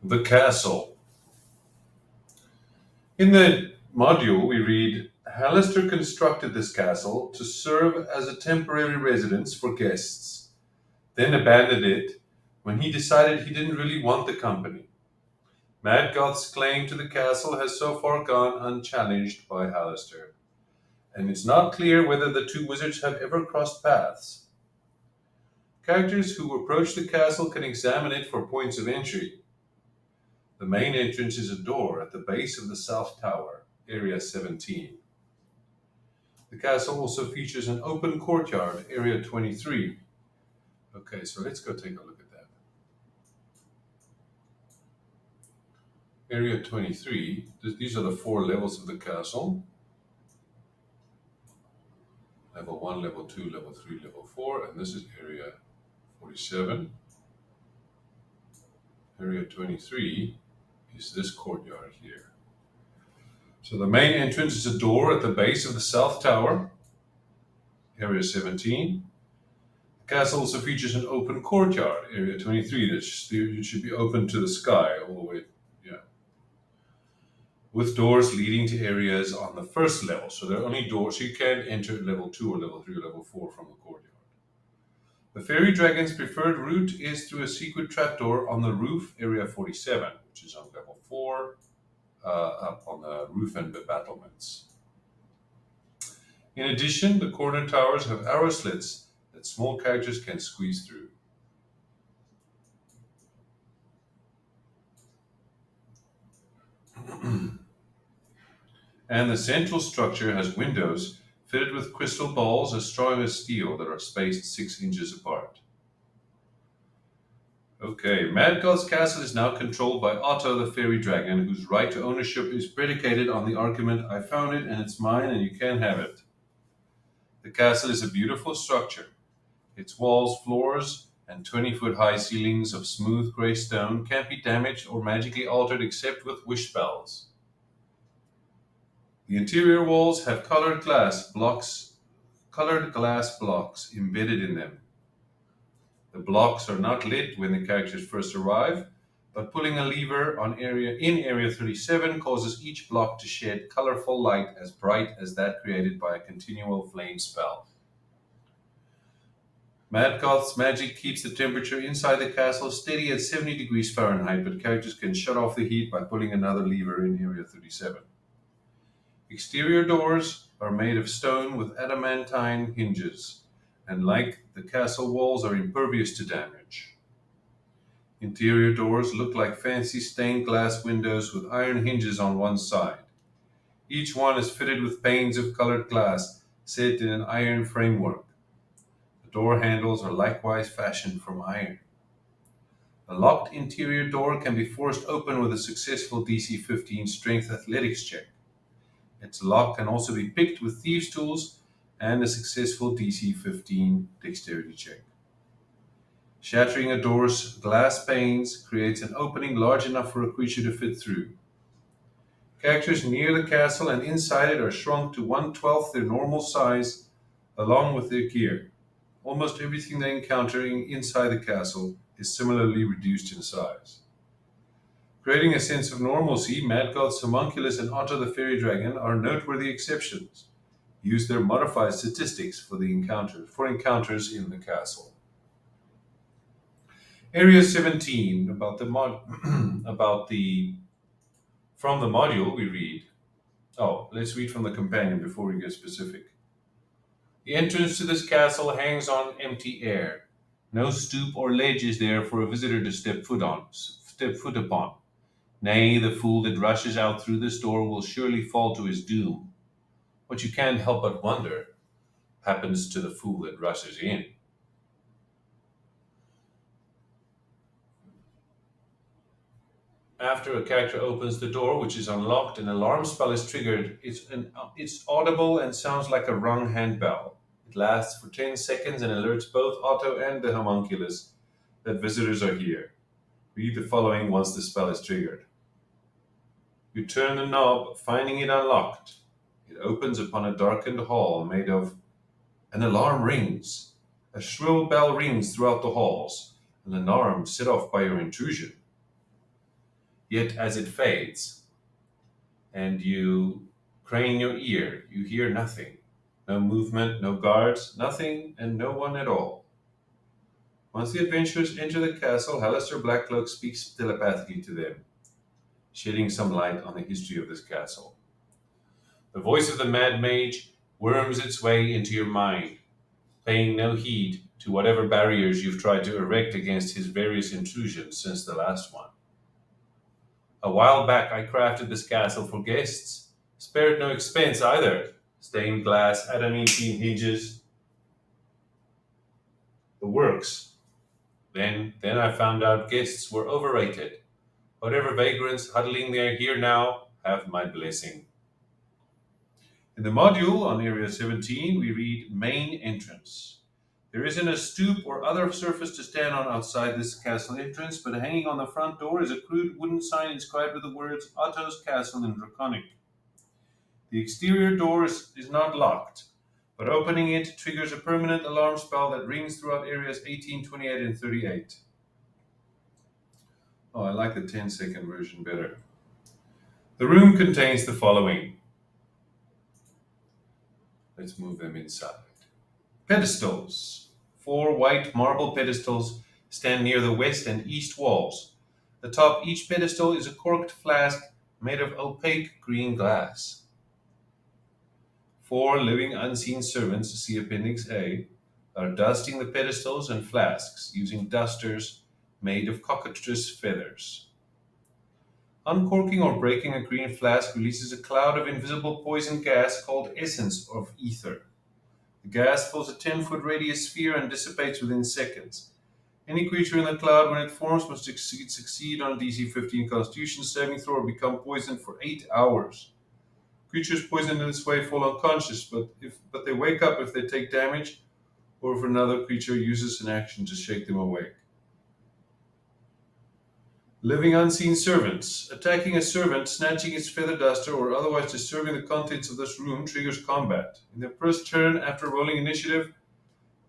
The castle. In the module, we read Hallister constructed this castle to serve as a temporary residence for guests, then abandoned it when he decided he didn't really want the company. Maddgoth's claim to the castle has so far gone unchallenged by Hallister, and it's not clear whether the two wizards have ever crossed paths. Characters who approach the castle can examine it for points of entry. The main entrance is a door at the base of the south tower, Area 17. The castle also features an open courtyard, Area 23. Okay, so let's go take a look at that. Area 23, these are the four levels of the castle. Level 1, Level 2, Level 3, Level 4, and this is Area 47. Area 23 is this courtyard here. So the main entrance is a door at the base of the south tower, Area 17. The castle also features an open courtyard, Area 23, that should be open to the sky all the way, yeah, with doors leading to areas on the first level. So there are only doors, so you can't enter level 2 or level 3 or level 4 from the courtyard. The fairy dragon's preferred route is through a secret trapdoor on the roof, Area 47, which is on level 4, up on the roof and the battlements. In addition, the corner towers have arrow slits that small characters can squeeze through. And the central structure has windows fitted with crystal balls as strong as steel that are spaced 6 inches apart. Okay, Maddgoth's castle is now controlled by Otto the fairy dragon, whose right to ownership is predicated on the argument, I found it and it's mine and you can't have it. The castle is a beautiful structure. Its walls, floors, and 20-foot high ceilings of smooth gray stone can't be damaged or magically altered except with wish spells. The interior walls have colored glass blocks embedded in them. The blocks are not lit when the characters first arrive, but pulling a lever in area 37 causes each block to shed colorful light as bright as that created by a continual flame spell. Maddgoth's magic keeps the temperature inside the castle steady at 70 degrees Fahrenheit, but characters can shut off the heat by pulling another lever in area 37. Exterior doors are made of stone with adamantine hinges, and like the castle walls, are impervious to damage. Interior doors look like fancy stained glass windows with iron hinges on one side. Each one is fitted with panes of colored glass set in an iron framework. The door handles are likewise fashioned from iron. A locked interior door can be forced open with a successful DC 15 strength athletics check. Its lock can also be picked with thieves' tools and a successful DC 15 dexterity check. Shattering a door's glass panes creates an opening large enough for a creature to fit through. Characters near the castle and inside it are shrunk to 1/12 their normal size, along with their gear. Almost everything they encounter inside the castle is similarly reduced in size. Creating a sense of normalcy, Maddgoth's homunculus and Otto the fairy dragon are noteworthy exceptions. Use their modified statistics for encounters in the castle. Area 17, from the module we read. Oh, let's read from the companion before we get specific. The entrance to this castle hangs on empty air. No stoop or ledge is there for a visitor to step foot upon. Nay, the fool that rushes out through this door will surely fall to his doom. What you can't help but wonder happens to the fool that rushes in. After a character opens the door, which is unlocked, an alarm spell is triggered. It's audible and sounds like a rung handbell. It lasts for 10 seconds and alerts both Otto and the homunculus that visitors are here. Read the following once the spell is triggered. You turn the knob, finding it unlocked. It opens upon a darkened hall made of. An alarm rings. A shrill bell rings throughout the halls. An alarm set off by your intrusion. Yet as it fades, and you crane your ear, you hear nothing. No movement, no guards, nothing, and no one at all. Once the adventurers enter the castle, Hallister Blackcloak speaks telepathically to them, shedding some light on the history of this castle. The voice of the Mad Mage worms its way into your mind, paying no heed to whatever barriers you've tried to erect against his various intrusions since the last one. A while back I crafted this castle for guests, spared no expense either. Stained glass, adamantine hinges, the works. Then I found out guests were overrated. Whatever vagrants huddling there here now have my blessing. In the module on Area 17, we read Main Entrance. There isn't a stoop or other surface to stand on outside this castle entrance, but hanging on the front door is a crude wooden sign inscribed with the words Otto's Castle in Draconic. The exterior door is not locked, but opening it triggers a permanent alarm spell that rings throughout areas 18, 28, and 38. Oh, I like the 10-second version better. The room contains the following. Let's move them inside. Pedestals. 4 white marble pedestals stand near the west and east walls. Atop each pedestal is a corked flask made of opaque green glass. 4 living unseen servants, see Appendix A, are dusting the pedestals and flasks using dusters made of cockatrice feathers. Uncorking or breaking a green flask releases a cloud of invisible poison gas called essence of ether. The gas fills a 10-foot radius sphere and dissipates within seconds. Any creature in the cloud, when it forms, must succeed on a DC 15 Constitution saving throw or become poisoned for 8 hours. Creatures poisoned in this way fall unconscious, but they wake up if they take damage or if another creature uses an action to shake them awake. Living unseen servants. Attacking a servant, snatching its feather duster, or otherwise disturbing the contents of this room triggers combat. In their first turn after rolling initiative,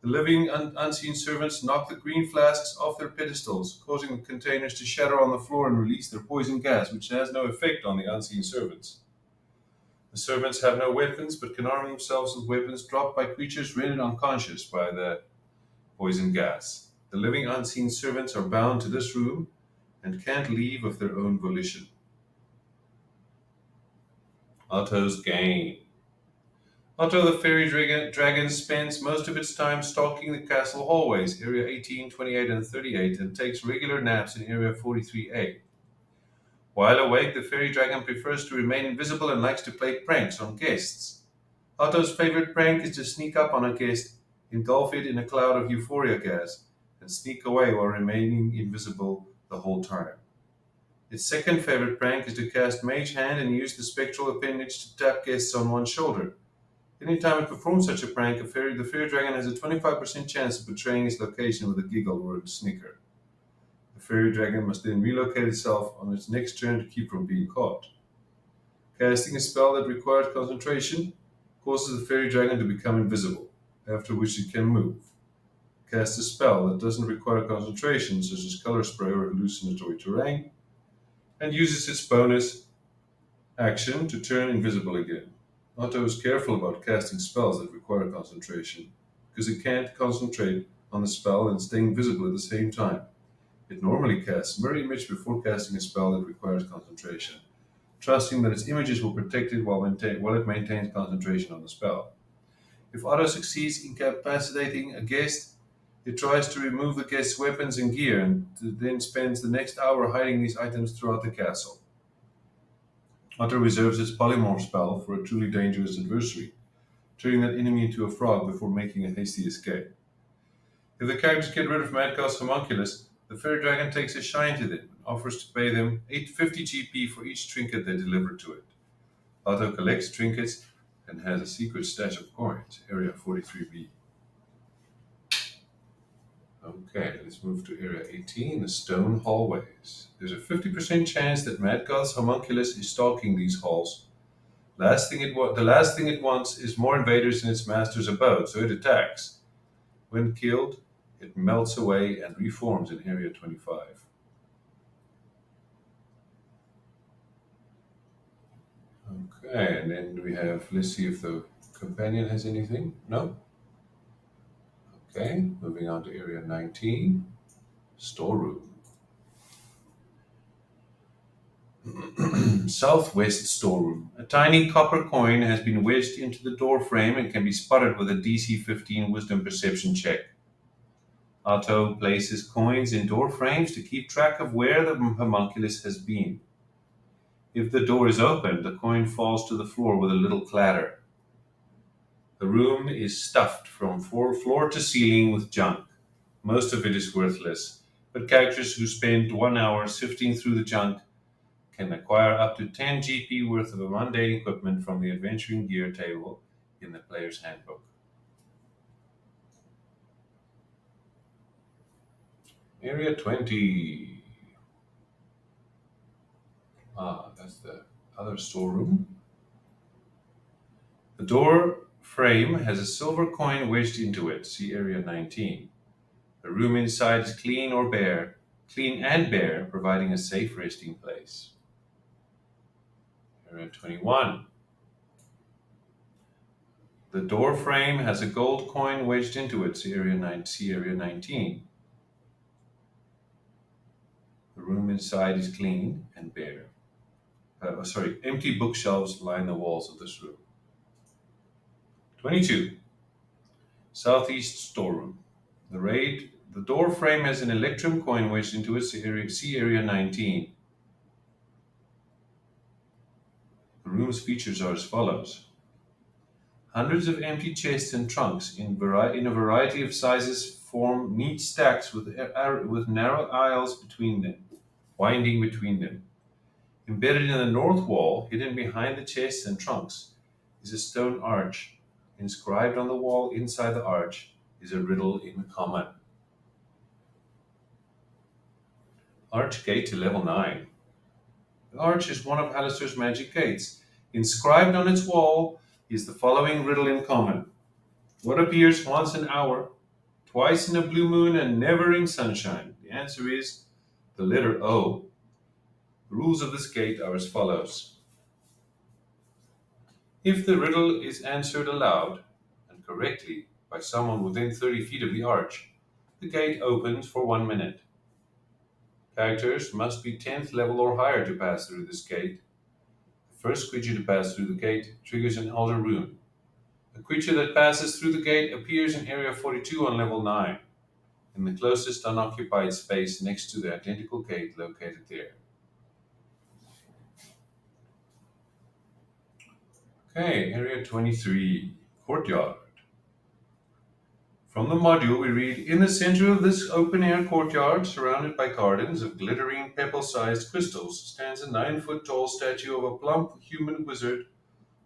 the living unseen servants knock the green flasks off their pedestals, causing the containers to shatter on the floor and release their poison gas, which has no effect on the unseen servants. The servants have no weapons, but can arm themselves with weapons dropped by creatures rendered unconscious by the poison gas. The living unseen servants are bound to this room and can't leave of their own volition. Otto's Gain. Otto the Fairy Dragon spends most of its time stalking the castle hallways, Area 18, 28, and 38, and takes regular naps in Area 43A. While awake, the Fairy Dragon prefers to remain invisible and likes to play pranks on guests. Otto's favorite prank is to sneak up on a guest, engulf it in a cloud of euphoria gas, and sneak away while remaining invisible the whole time. Its second favorite prank is to cast Mage Hand and use the spectral appendage to tap guests on one shoulder. Anytime it performs such a prank, the fairy dragon has a 25% chance of betraying its location with a giggle or a snicker. The fairy dragon must then relocate itself on its next turn to keep from being caught. Casting a spell that requires concentration causes the fairy dragon to become invisible, after which it can move. Cast a spell that doesn't require concentration, such as color spray or hallucinatory terrain, and uses its bonus action to turn invisible again. Otto is careful about casting spells that require concentration, because it can't concentrate on the spell and stay invisible at the same time. It normally casts mirror image before casting a spell that requires concentration, trusting that its images will protect it while it maintains concentration on the spell. If Otto succeeds in incapacitating a guest, it tries to remove the guest's weapons and gear and then spends the next hour hiding these items throughout the castle. Otto reserves its polymorph spell for a truly dangerous adversary, turning that enemy into a frog before making a hasty escape. If the characters get rid of Maddgoth's homunculus, the fairy dragon takes a shine to them and offers to pay them 850 GP for each trinket they deliver to it. Otto collects trinkets and has a secret stash of coins, Area 43B. Okay, let's move to Area 18, the stone hallways. There's a 50% chance that Maddgoth's homunculus is stalking these halls. The last thing it wants is more invaders in its master's abode, so it attacks. When killed, it melts away and reforms in Area 25. Okay, and then we have, let's see if the companion has anything. No? Okay, moving on to area 19, storeroom. Southwest storeroom. A tiny copper coin has been wedged into the door frame and can be spotted with a DC 15 wisdom perception check. Otto places coins in door frames to keep track of where the homunculus has been. If the door is opened, the coin falls to the floor with a little clatter. The room is stuffed from floor to ceiling with junk. Most of it is worthless, but characters who spend 1 hour sifting through the junk can acquire up to 10 GP worth of mundane equipment from the adventuring gear table in the player's handbook. Area 20. That's the other storeroom. The door frame has a silver coin wedged into it. See Area 19. The room inside is clean and bare, providing a safe resting place. Area 21. The door frame has a gold coin wedged into it. See Area 19. The room inside is clean and bare. Empty bookshelves line the walls of this room. 22. Southeast storeroom. The door frame has an electrum coin wedged into it. See area 19. The room's features are as follows. Hundreds of empty chests and trunks in a variety of sizes form neat stacks with narrow aisles winding between them. Embedded in the north wall, hidden behind the chests and trunks, is a stone arch. Inscribed on the wall inside the arch is a riddle in common. Arch gate to level 9. The arch is one of Alistair's magic gates. Inscribed on its wall is the following riddle in common. What appears once an hour, twice in a blue moon, and never in sunshine? The answer is the letter O. The rules of this gate are as follows. If the riddle is answered aloud and correctly by someone within 30 feet of the arch, the gate opens for 1 minute. Characters must be 10th level or higher to pass through this gate. The first creature to pass through the gate triggers an elder rune. A creature that passes through the gate appears in Area 42 on level 9, in the closest unoccupied space next to the identical gate located there. Okay, Area 23, Courtyard. From the module we read, in the center of this open-air courtyard, surrounded by gardens of glittering pebble-sized crystals, stands a 9-foot-tall statue of a plump human wizard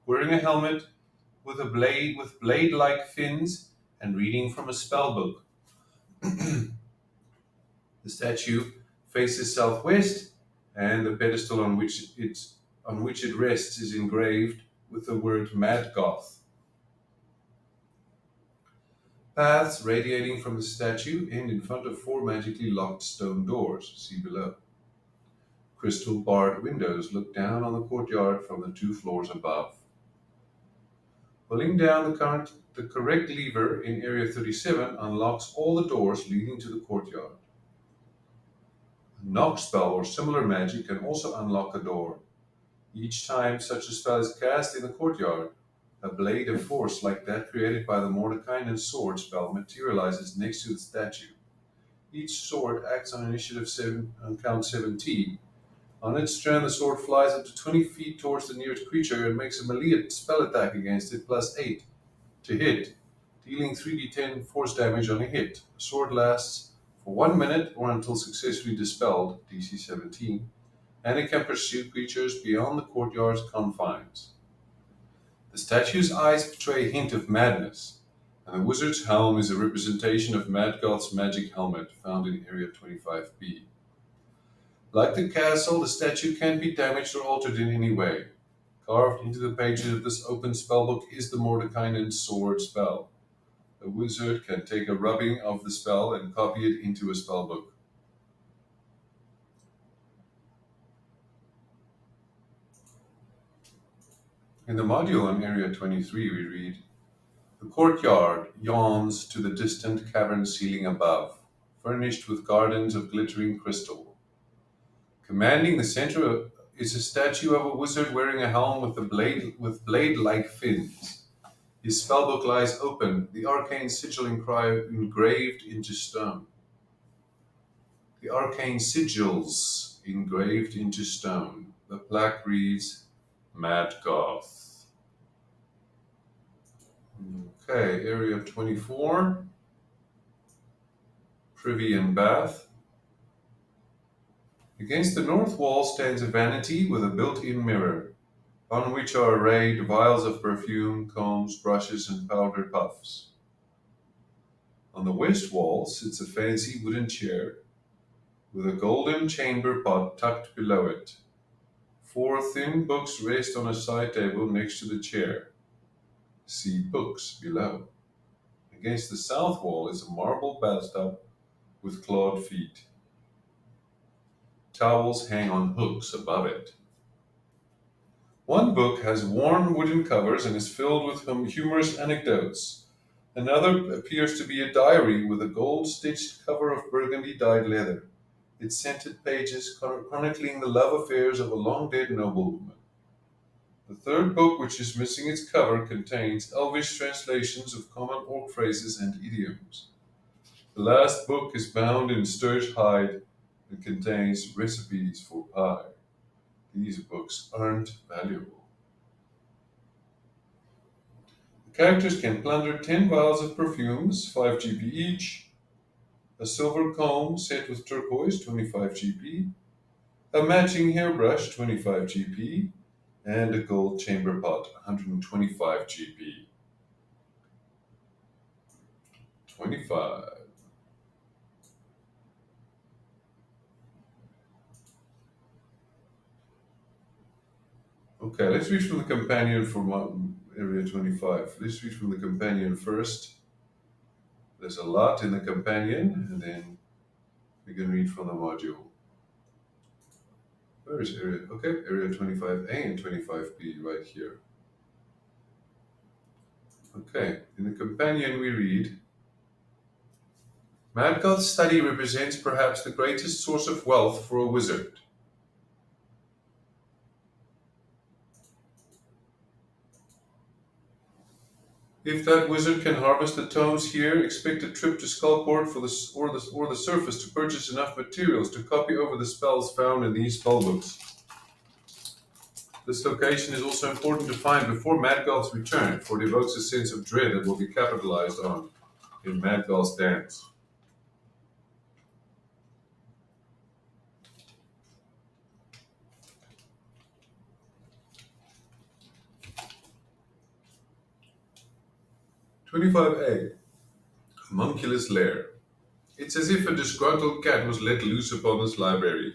wearing a helmet with blade-like fins and reading from a spellbook. The statue faces southwest, and the pedestal on which it rests is engraved with the word Maddgoth. Paths radiating from the statue end in front of 4 magically locked stone doors. See below. Crystal barred windows look down on the courtyard from the 2 floors above. Pulling down the correct lever in Area 37 unlocks all the doors leading to the courtyard. A knock spell or similar magic can also unlock a door. Each time such a spell is cast in the courtyard, a blade of force like that created by the Mordekainen sword spell materializes next to the statue. Each sword acts on initiative 7 on count 17. On its turn, the sword flies up to 20 feet towards the nearest creature and makes a melee spell attack against it plus 8 to hit, dealing 3d10 force damage on a hit. The sword lasts for 1 minute or until successfully dispelled, DC 17, and it can pursue creatures beyond the courtyard's confines. The statue's eyes betray a hint of madness, and the wizard's helm is a representation of Maddgoth's magic helmet found in Area 25B. Like the castle, the statue can't be damaged or altered in any way. Carved into the pages of this open spellbook is the Mordekainen sword spell. The wizard can take a rubbing of the spell and copy it into a spellbook. In the module on Area 23, we read, the courtyard yawns to the distant cavern ceiling above, furnished with gardens of glittering crystal. Commanding the center is a statue of a wizard wearing a helm with blade-like fins. His spellbook lies open, the arcane sigil engraved into stone. The arcane sigils engraved into stone. The plaque reads, Maddgoth. Okay, Area 24, Privy and Bath. Against the north wall stands a vanity with a built-in mirror, on which are arrayed vials of perfume, combs, brushes, and powder puffs. On the west wall sits a fancy wooden chair with a golden chamber pot tucked below it. 4 thin books rest on a side table next to the chair. See books below. Against the south wall is a marble bathtub with clawed feet. Towels hang on hooks above it. One book has worn wooden covers and is filled with humorous anecdotes. Another appears to be a diary with a gold-stitched cover of burgundy-dyed leather, its scented pages chronicling the love affairs of a long-dead noblewoman. The third book, which is missing its cover, contains Elvish translations of common orc phrases and idioms. The last book is bound in sturge hide and contains recipes for pie. These books aren't valuable. The characters can plunder 10 vials of perfumes, 5 GP each, a silver comb set with turquoise, 25 GP, a matching hairbrush, 25 GP, and a gold chamber pot, 125 GP. 25. Okay, let's read from the companion for Area 25. Let's read from the companion first. There's a lot in the companion, and then we can read from the module. Where is Area? Okay, Area 25A and 25B right here. Okay, in the companion we read, Maddgoth's study represents perhaps the greatest source of wealth for a wizard. If that wizard can harvest the tomes here, expect a trip to Skullport or the surface to purchase enough materials to copy over the spells found in these spellbooks. This location is also important to find before Maddgoth's return, for it evokes a sense of dread that will be capitalized on in Maddgoth's dance. "25A. Homunculus Lair. It's as if a disgruntled cat was let loose upon this library.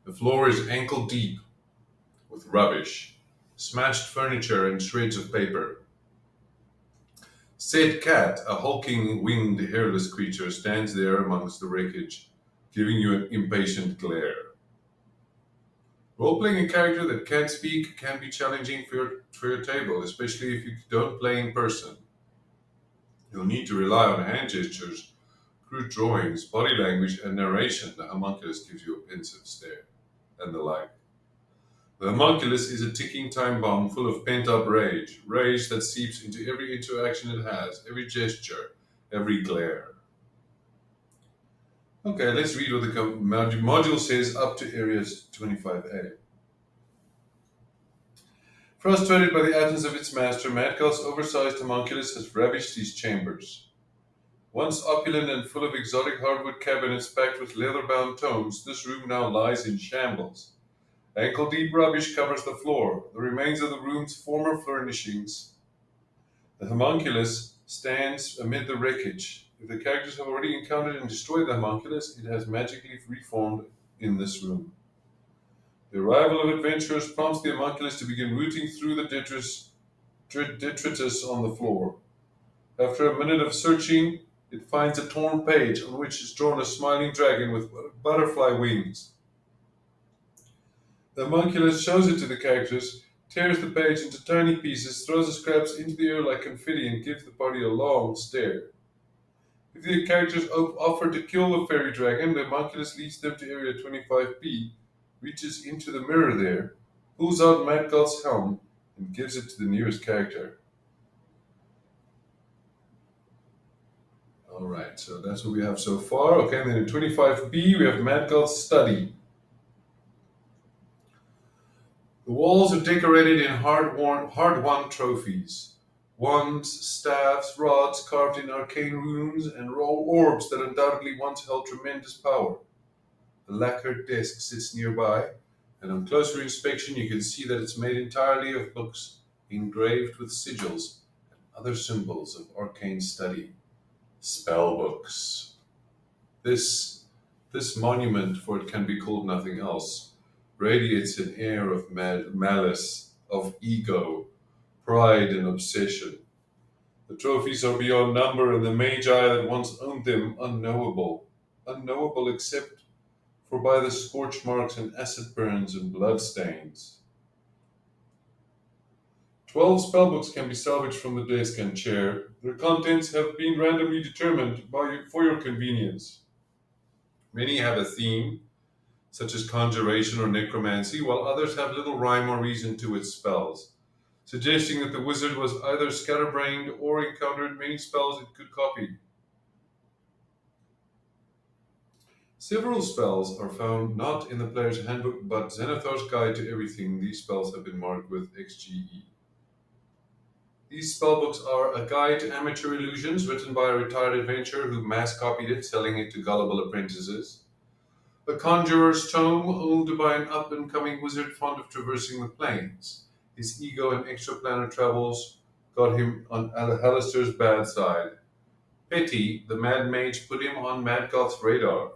The floor is ankle deep with rubbish, smashed furniture, and shreds of paper. Said cat, a hulking, winged, hairless creature, stands there amongst the wreckage, giving you an impatient glare. Role-playing a character that can't speak can be challenging for your table, especially if you don't play in person. You'll need to rely on hand gestures, crude drawings, body language, and narration. The homunculus gives you a pensive stare, and the like. The homunculus is a ticking time bomb full of pent-up rage, rage that seeps into every interaction it has, every gesture, every glare. Okay, let's read what the module says up to Areas 25A. Frustrated by the absence of its master, Maddgoth's oversized homunculus has ravished these chambers. Once opulent and full of exotic hardwood cabinets packed with leather-bound tomes, this room now lies in shambles. Ankle-deep rubbish covers the floor, the remains of the room's former furnishings. The homunculus stands amid the wreckage. If the characters have already encountered and destroyed the homunculus, it has magically reformed in this room. The arrival of adventurers prompts the homunculus to begin rooting through the detritus on the floor. After a minute of searching, it finds a torn page on which is drawn a smiling dragon with butterfly wings. The homunculus shows it to the characters, tears the page into tiny pieces, throws the scraps into the air like confetti, and gives the party a long stare. If the characters offer to kill the fairy dragon, the homunculus leads them to Area 25B, reaches into the mirror there, pulls out Maddgoth's helm, and gives it to the nearest character. Alright, so that's what we have so far. Okay, and then in 25B, we have Maddgoth's study. The walls are decorated in hard-won trophies. Wands, staffs, rods carved in arcane runes, and raw orbs that undoubtedly once held tremendous power. The lacquered desk sits nearby, and on closer inspection you can see that it's made entirely of books engraved with sigils and other symbols of arcane study. Spell books. This monument, for it can be called nothing else, radiates an air of malice, of ego, pride, and obsession. The trophies are beyond number, and the magi that once owned them unknowable. Unknowable except for by the scorch marks and acid burns and blood stains. 12 spellbooks can be salvaged from the desk and chair. Their contents have been randomly determined for your convenience. Many have a theme, such as conjuration or necromancy, while others have little rhyme or reason to its spells, suggesting that the wizard was either scatterbrained or encountered many spells it could copy. Several spells are found not in the player's handbook, but Xenothar's Guide to Everything. These spells have been marked with XGE. These spellbooks are a guide to amateur illusions written by a retired adventurer who mass copied it, selling it to gullible apprentices. A conjurer's tome owned by an up-and-coming wizard fond of traversing the planes. His ego and extraplanar travels got him on Alistair's bad side. Petty, the mad mage, put him on Maddgoth's radar.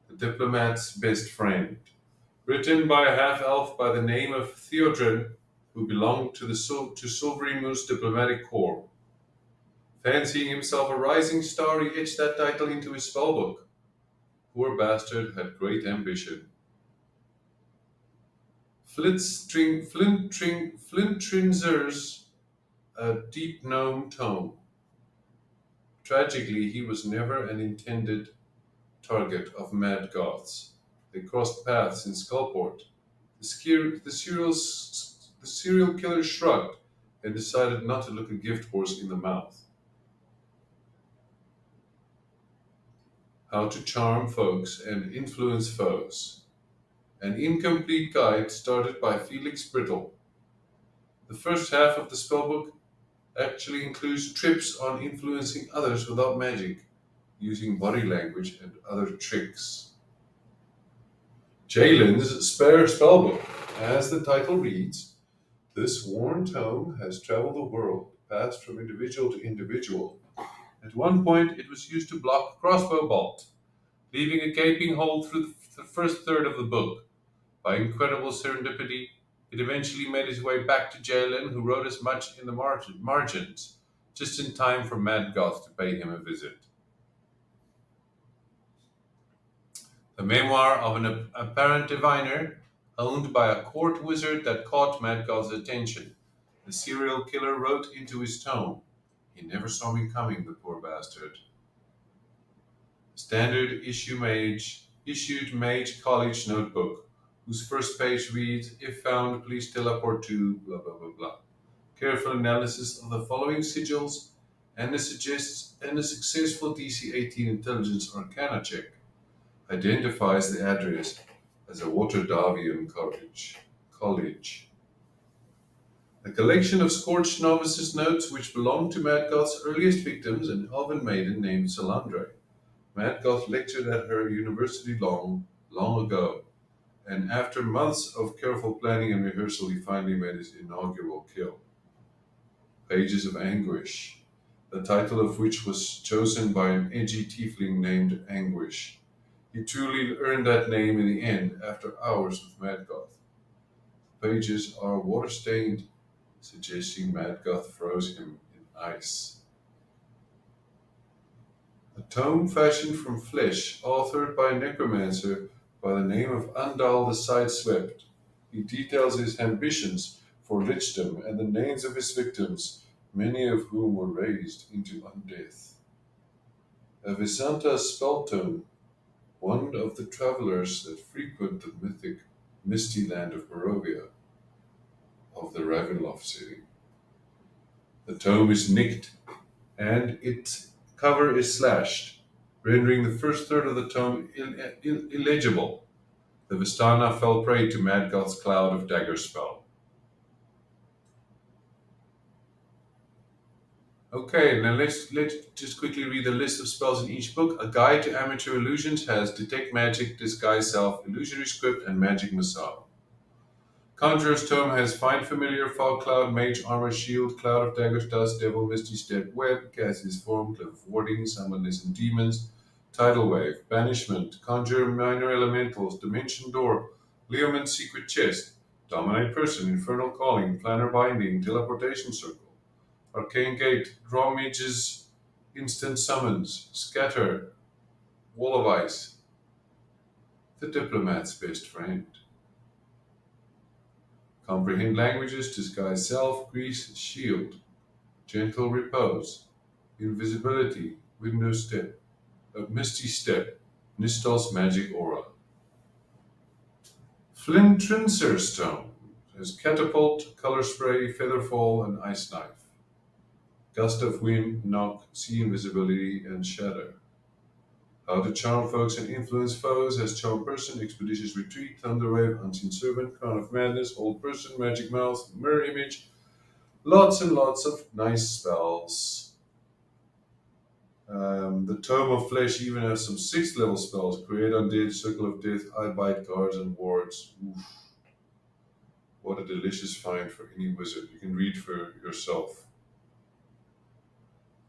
The diplomat's best friend. Written by a half-elf by the name of Theodrin, who belonged to Silverymoon's diplomatic corps. Fancying himself a rising star, he etched that title into his spellbook. Poor bastard had great ambition. Flintrinzer's A Deep Gnome Tome. Tragically, he was never an intended target of Maddgoths. They crossed paths in Skullport. The serial killer shrugged and decided not to look a gift horse in the mouth. How to Charm Folks and Influence Foes. An incomplete guide started by Felix Brittle. The first half of the spellbook actually includes tips on influencing others without magic, using body language and other tricks. Jalen's Spare Spellbook. As the title reads, this worn tome has traveled the world, passed from individual to individual. At one point, it was used to block a crossbow bolt, leaving a gaping hole through the first third of the book. By incredible serendipity, it eventually made its way back to Jalen, who wrote as much in the margins, just in time for Maddgoth to pay him a visit. The memoir of an apparent diviner owned by a court wizard that caught Maddgoth's attention. The serial killer wrote into his tome, he never saw me coming, the poor bastard. Standard issued Mage College notebook, whose first page reads, if found, please teleport to blah blah blah blah. Careful analysis of the following sigils and a successful DC 18 intelligence arcana check identifies the address as a Waterdavian college. A collection of scorched novices' notes which belonged to Maddgoth's earliest victims, an elven maiden named Salandre. Maddgoth lectured at her university long ago, and after months of careful planning and rehearsal, he finally made his inaugural kill. Pages of Anguish, the title of which was chosen by an edgy tiefling named Anguish. He truly earned that name in the end after hours with Maddgoth. The pages are water-stained, suggesting Maddgoth froze him in ice. A tome fashioned from flesh, authored by a necromancer by the name of Undal the Sideswept. He details his ambitions for lichdom and the names of his victims, many of whom were raised into undeath. A Visanta spell tome, one of the travelers that frequent the mythic misty land of Barovia, of the Ravenloft city. The tome is nicked and its cover is slashed, rendering the first third of the tome illegible. The Vistana fell prey to Maddgoth's cloud of dagger spell. Okay, now let's just quickly read the list of spells in each book. A Guide to Amateur Illusions has Detect Magic, Disguise Self, Illusory Script, and Magic Missile. Conjurer's Tome has Find Familiar, Fog Cloud, Mage Armor, Shield, Cloud of Daggers, Dust, Devil, Misty Step, Web, Cassie's Form, Cliff of Warding, Summon Listen Demons, Tidal Wave, Banishment, Conjure Minor Elementals, Dimension Door, Leomund's Secret Chest, Dominate Person, Infernal Calling, Planner Binding, Teleportation Circle, Arcane Gate, Draw Mages, Instant Summons, Scatter, Wall of Ice, The Diplomat's Best Friend. Comprehend languages, disguise self, grease, shield, gentle repose, invisibility, window step, a misty step, Nistal's magic aura. Flintrincer stone has catapult, color spray, featherfall, and ice knife. Gust of wind, knock, see invisibility, and shadow. How to charm folks and influence foes as charm person, expeditious retreat, thunderwave, unseen servant, crown of madness, old person, magic mouth, mirror image. Lots and lots of nice spells. The Tome of Flesh even has some 6th level spells. Create Undead, Circle of Death, Eye Bite, Guards, and Wards. Oof. What a delicious find for any wizard. You can read for yourself.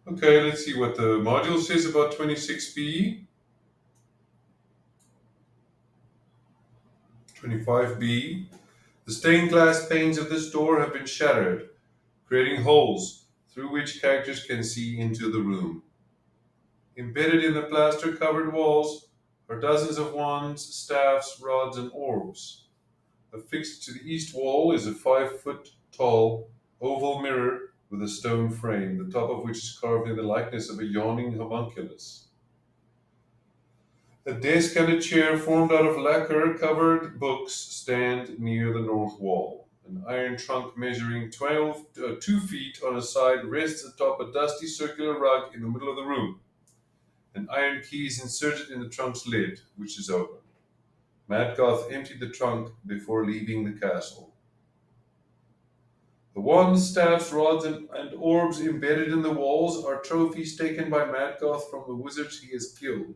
Okay, let's see what the module says about 26B. 25B. The stained glass panes of this door have been shattered, creating holes through which characters can see into the room. Embedded in the plaster-covered walls are dozens of wands, staffs, rods, and orbs. Affixed to the east wall is a 5-foot-tall oval mirror with a stone frame, the top of which is carved in the likeness of a yawning homunculus. A desk and a chair formed out of lacquer-covered books stand near the north wall. An iron trunk measuring 2 feet on a side rests atop a dusty circular rug in the middle of the room. An iron key is inserted in the trunk's lid, which is open. Maddgoth emptied the trunk before leaving the castle. The wands, staffs, rods, and orbs embedded in the walls are trophies taken by Maddgoth from the wizards he has killed.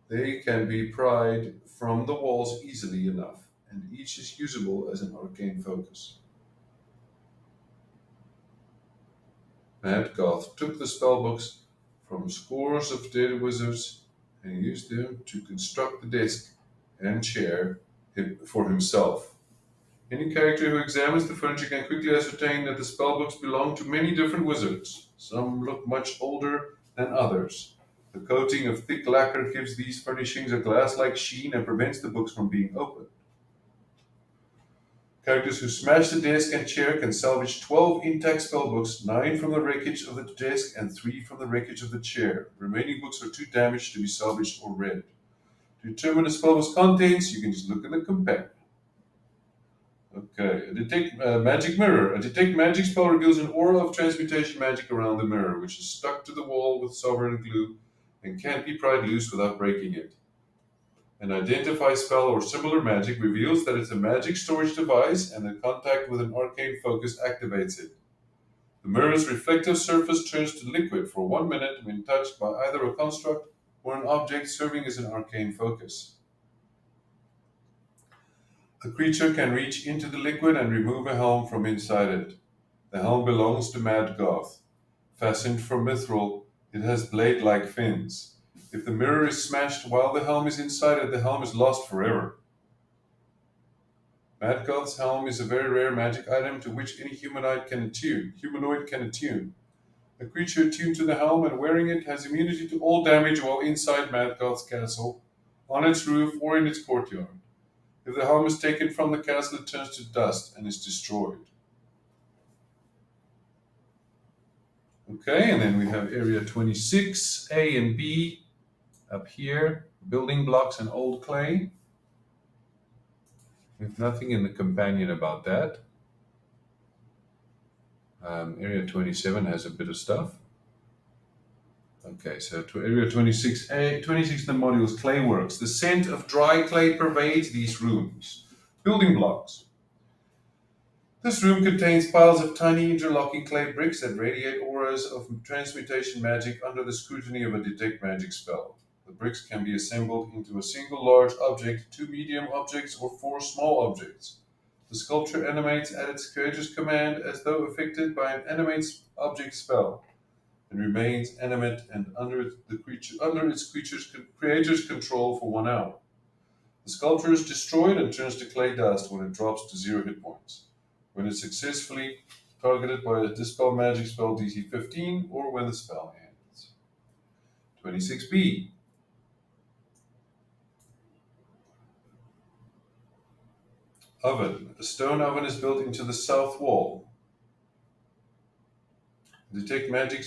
They can be pried from the walls easily enough, and each is usable as an arcane focus. Maddgoth took the spellbooks from scores of dead wizards and used them to construct the desk and chair for himself. Any character who examines the furniture can quickly ascertain that the spellbooks belong to many different wizards. Some look much older than others. The coating of thick lacquer gives these furnishings a glass-like sheen and prevents the books from being opened. Characters who smash the desk and chair can salvage 12 intact spellbooks, 9 from the wreckage of the desk and 3 from the wreckage of the chair. The remaining books are too damaged to be salvaged or read. To determine a spellbook's contents, you can just look at the companion. Okay, Magic Mirror. A Detect Magic spell reveals an aura of transmutation magic around the mirror, which is stuck to the wall with sovereign glue and can't be pried loose without breaking it. An Identify spell or similar magic reveals that it's a magic storage device and that contact with an arcane focus activates it. The mirror's reflective surface turns to liquid for 1 minute when touched by either a construct or an object serving as an arcane focus. A creature can reach into the liquid and remove a helm from inside it. The helm belongs to Maddgoth. Fastened from mithril, it has blade-like fins. If the mirror is smashed while the helm is inside it, the helm is lost forever. Maddgoth's helm is a very rare magic item to which any humanoid can attune. A creature attuned to the helm and wearing it has immunity to all damage while inside Maddgoth's castle, on its roof, or in its courtyard. If the harm is taken from the castle, it turns to dust and is destroyed. Okay, and then we have area 26, A and B up here, building blocks and old clay. There's nothing in the companion about that. Area 27 has a bit of stuff. Okay, so to area 26A, 26 in the module is clay works. The scent of dry clay pervades these rooms. Building blocks. This room contains piles of tiny interlocking clay bricks that radiate auras of transmutation magic under the scrutiny of a detect magic spell. The bricks can be assembled into a single large object, two medium objects, or four small objects. The sculpture animates at its creator's command as though affected by an animate object spell, and remains animate and under its creator's control for 1 hour. The sculpture is destroyed and turns to clay dust when it drops to 0 hit points, when it's successfully targeted by a Dispel Magic spell DC 15, or when the spell ends. 26B. Oven. A stone oven is built into the south wall. Detect magic.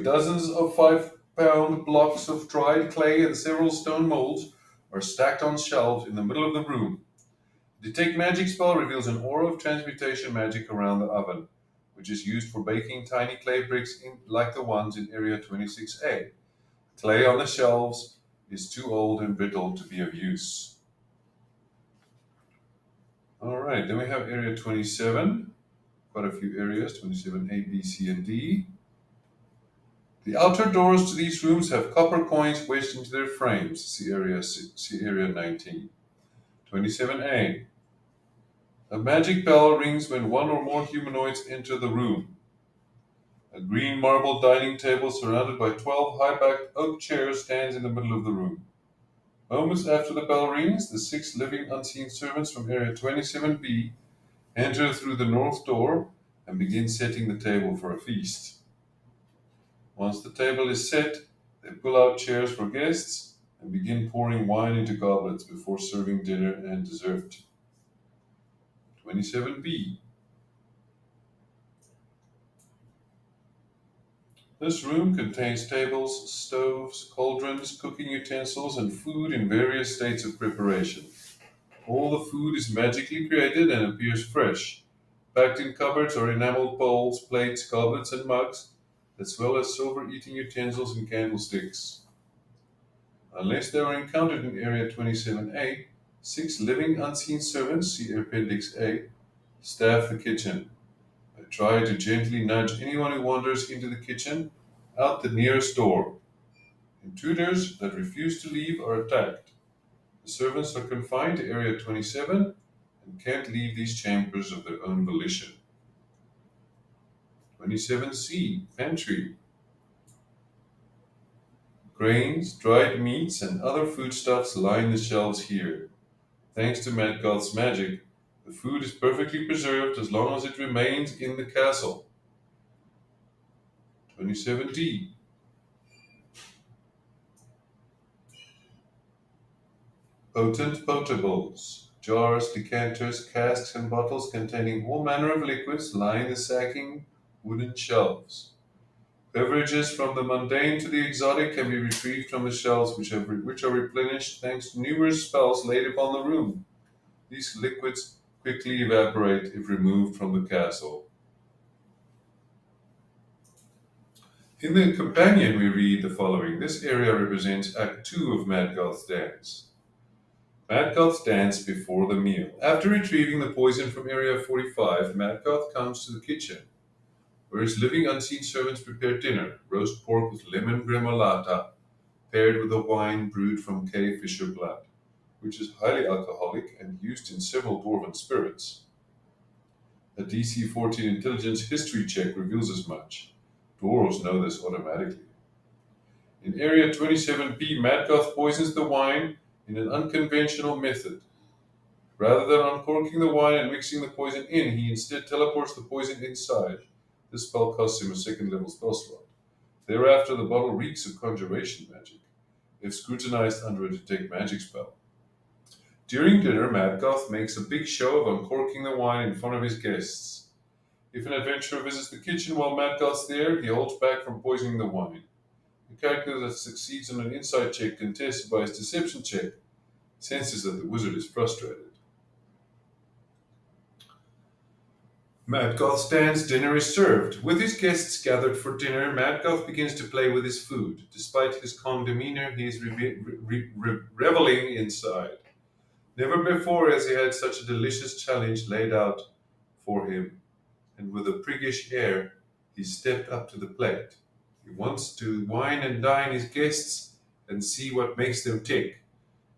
Dozens of 5-pound blocks of dried clay and several stone molds are stacked on shelves in the middle of the room. Detect magic spell reveals an aura of transmutation magic around the oven, which is used for baking tiny clay bricks like the ones in area 26A. Clay on the shelves is too old and brittle to be of use. All right, then we have area 27. Quite a few areas, 27A, B, C, and D. The outer doors to these rooms have copper coins wedged into their frames. See area 19. 27A. A magic bell rings when one or more humanoids enter the room. A green marble dining table surrounded by 12 high-backed oak chairs stands in the middle of the room. Moments after the bell rings, the 6 living unseen servants from area 27B enter through the north door and begin setting the table for a feast. Once the table is set, they pull out chairs for guests and begin pouring wine into goblets before serving dinner and dessert. 27B. This room contains tables, stoves, cauldrons, cooking utensils, and food in various states of preparation. All the food is magically created and appears fresh, packed in cupboards or enameled bowls, plates, goblets, and mugs, as well as silver eating utensils and candlesticks. Unless they were encountered in Area 27A, 6 living unseen servants, see Appendix A, staff the kitchen. They try to gently nudge anyone who wanders into the kitchen out the nearest door. Intruders that refuse to leave are attacked. The servants are confined to Area 27 and can't leave these chambers of their own volition. 27C, Pantry. Grains, dried meats, and other foodstuffs line the shelves here. Thanks to Maddgoth's magic, the food is perfectly preserved as long as it remains in the castle. 27D. Potent potables. Jars, decanters, casks, and bottles containing all manner of liquids line the sagging wooden shelves. Beverages from the mundane to the exotic can be retrieved from the shelves, which are replenished thanks to numerous spells laid upon the room. These liquids quickly evaporate if removed from the castle. In the companion, we read the following. This area represents Act 2 of Maddgoth's dance. Maddgoth's dance before the meal. After retrieving the poison from Area 45, Maddgoth comes to the kitchen, where his living unseen servants prepare dinner, roast pork with lemon gremolata, paired with a wine brewed from K. Fisher blood, which is highly alcoholic and used in several dwarven spirits. A DC 14 intelligence history check reveals as much. Dwarves know this automatically. In Area 27B, Maddgoth poisons the wine in an unconventional method. Rather than uncorking the wine and mixing the poison in, he instead teleports the poison inside. This spell costs him a 2nd level spell slot. Thereafter, the bottle reeks of conjuration magic, if scrutinized under a detect magic spell. During dinner, Maddgoth makes a big show of uncorking the wine in front of his guests. If an adventurer visits the kitchen while Maddgoth's there, he holds back from poisoning the wine. The character that succeeds on an insight check contested by his deception check senses that the wizard is frustrated. Maddgoth stands, dinner is served. With his guests gathered for dinner, Maddgoth begins to play with his food. Despite his calm demeanor, he is reveling inside. Never before has he had such a delicious challenge laid out for him, and with a priggish air, he stepped up to the plate. He wants to wine and dine his guests and see what makes them tick.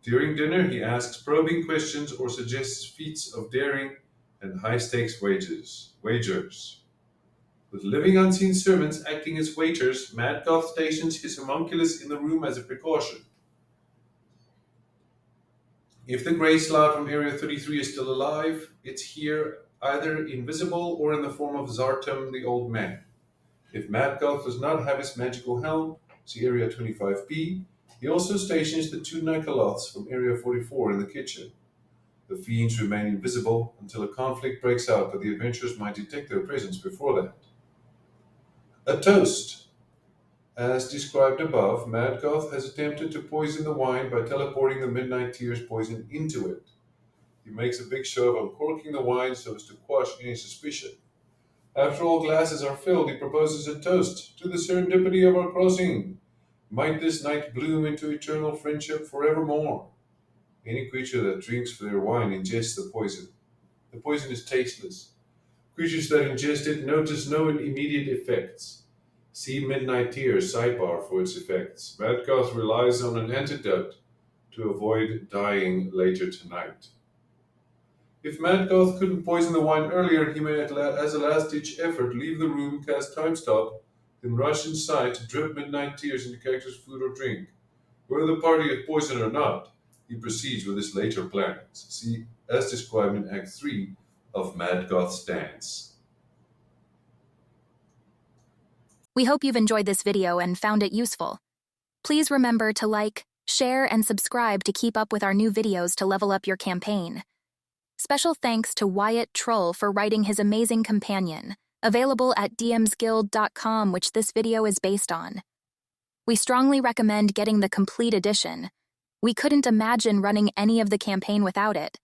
During dinner, he asks probing questions or suggests feats of daring and high-stakes wagers. With living unseen servants acting as waiters, Maddgoth stations his homunculus in the room as a precaution. If the grey slout from Area 33 is still alive, it's here either invisible or in the form of Zartum the Old Man. If Maddgoth does not have his magical helm, see Area 25B, he also stations the two Nikoloths from Area 44 in the kitchen. The fiends remain invisible until a conflict breaks out, but the adventurers might detect their presence before that. A toast. As described above, Maddgoth has attempted to poison the wine by teleporting the Midnight Tears poison into it. He makes a big show of uncorking the wine so as to quash any suspicion. After all glasses are filled, he proposes a toast to the serendipity of our crossing. Might this night bloom into eternal friendship forevermore. Any creature that drinks their wine ingests the poison. The poison is tasteless. Creatures that ingest it notice no immediate effects. See Midnight Tears sidebar for its effects. Maddgoth relies on an antidote to avoid dying later tonight. If Maddgoth couldn't poison the wine earlier, he may, as a last-ditch effort, leave the room, cast Time Stop, then rush inside to drip Midnight Tears into character's food or drink. Whether the party is poisoned or not, he proceeds with his later plans. See, as described in Act 3 of Maddgoth's Dance. We hope you've enjoyed this video and found it useful. Please remember to like, share, and subscribe to keep up with our new videos to level up your campaign. Special thanks to Wyatt Troll for writing his amazing companion, available at dmsguild.com, which this video is based on. We strongly recommend getting the complete edition. We couldn't imagine running any of the campaign without it.